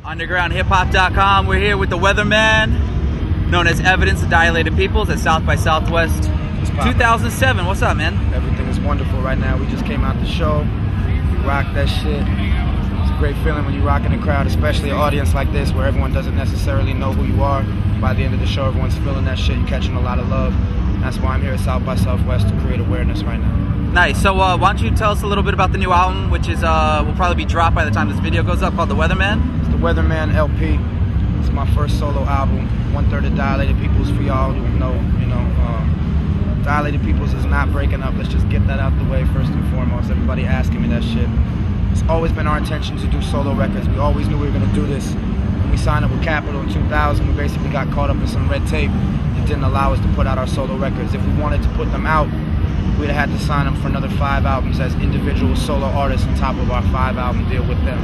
UndergroundHipHop.com. We're here with the Weatherman, known as Evidence of Dilated Peoples at South by Southwest 2007. What's up, man? Everything is wonderful right now. We just came out the show. We rocked that shit. It's a great feeling when you rock in a crowd, especially an audience like this where everyone doesn't necessarily know who you are. By the end of the show, everyone's feeling that shit. You're catching a lot of love. That's why I'm here at South by Southwest to create awareness right now. Nice. So why don't you tell us a little bit about the new album, which is will probably be dropped by the time this video goes up, called The Weatherman? It's The Weatherman LP. It's my first solo album. 1/3 of Dilated Peoples, for y'all who know, Dilated Peoples is not breaking up. Let's just get that out the way first and foremost. Everybody asking me that shit. It's always been our intention to do solo records. We always knew we were going to do this. When we signed up with Capitol in 2000, we basically got caught up in some red tape that didn't allow us to put out our solo records. If we wanted to put them out, we'd have had to sign them for another 5 albums as individual solo artists on top of our 5-album deal with them.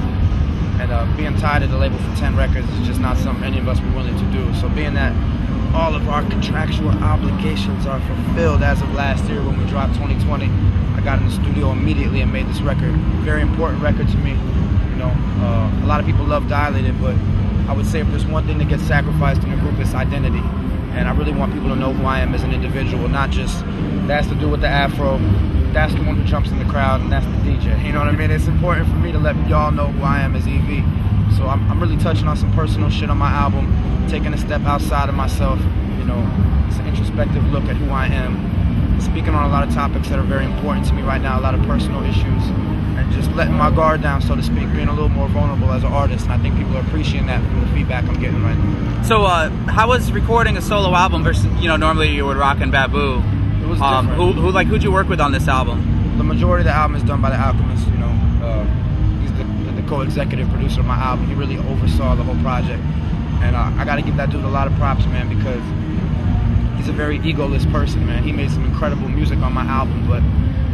And being tied to the label for 10 records is just not something any of us were willing to do. So being that all of our contractual obligations are fulfilled as of last year when we dropped 2020, I got in the studio immediately and made this record. Very important record to me. A lot of people love Dilated, but I would say if there's one thing that gets sacrificed in a group, it's identity. And I really want people to know who I am as an individual, not just that's to do with the afro, that's the one who jumps in the crowd, and that's the DJ. You know what I mean? It's important for me to let y'all know who I am as EV. So I'm really touching on some personal shit on my album, taking a step outside of myself. It's an introspective look at who I am, speaking on a lot of topics that are very important to me right now, a lot of personal issues, and just letting my guard down, so to speak, being a little more vulnerable as an artist. And I think people are appreciating that from the feedback I'm getting right now. So how was recording a solo album versus, normally you would rock and Babu? It was different. Who'd you work with on this album? The majority of the album is done by the Alchemist. He's the co-executive producer of my album. He really oversaw the whole project. And I gotta give that dude a lot of props, man, because he's a very egoless person, man. He made some incredible music on my album, but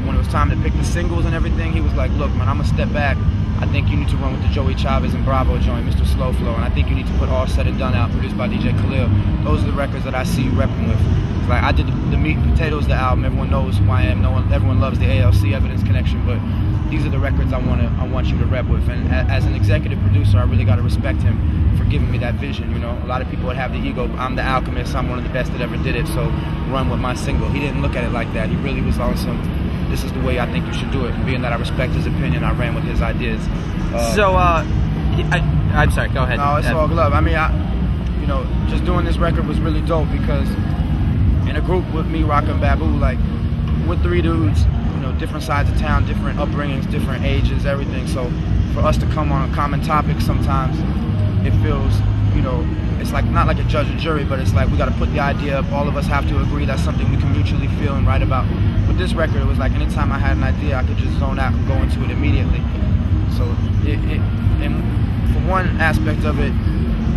when it was time to pick the singles and everything, he was like, look, man, I'm gonna step back. I think you need to run with the Joey Chavez and Bravo joint, Mr. Slow Flow, and I think you need to put All Said and Done out, produced by DJ Khalil. Those are the records that I see you repping with. It's like I did the meat and potatoes of the album. Everyone knows who I am. Everyone loves the ALC Evidence Connection, but these are the records I want you to rep with. And as an executive producer, I really got to respect him for giving me that vision. A lot of people would have the ego. I'm the Alchemist. I'm one of the best that ever did it. So run with my single. He didn't look at it like that. He really was on some, this is the way I think you should do it. And being that I respect his opinion, I ran with his ideas. I'm sorry, go ahead. No, it's all love. I mean, just doing this record was really dope because in a group with me, Rock and Babu, like, we're 3 dudes, different sides of town, different upbringings, different ages, everything. So for us to come on a common topic sometimes, it feels, it's like not like a judge and jury, but it's like we got to put the idea up. All of us have to agree that's something we can mutually feel and write about. With this record, it was like anytime I had an idea, I could just zone out and go into it immediately. So and for one aspect of it,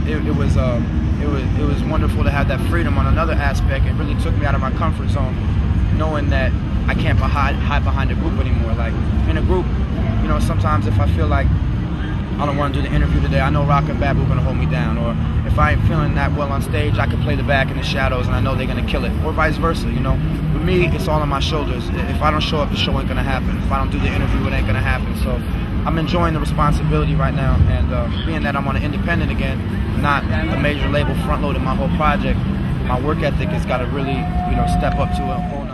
it was wonderful to have that freedom. On another aspect, it really took me out of my comfort zone, knowing that I can't hide behind a group anymore. Like in a group, sometimes if I feel like I don't want to do the interview today, I know Rock and Babu are gonna hold me down. Or if I ain't feeling that well on stage, I can play the back in the shadows and I know they're gonna kill it. Or vice versa, With me, it's all on my shoulders. If I don't show up, the show ain't gonna happen. If I don't do the interview, it ain't gonna happen. So I'm enjoying the responsibility right now, and being that I'm on an independent again, not a major label front-loading my whole project, my work ethic has got to really, step up to a whole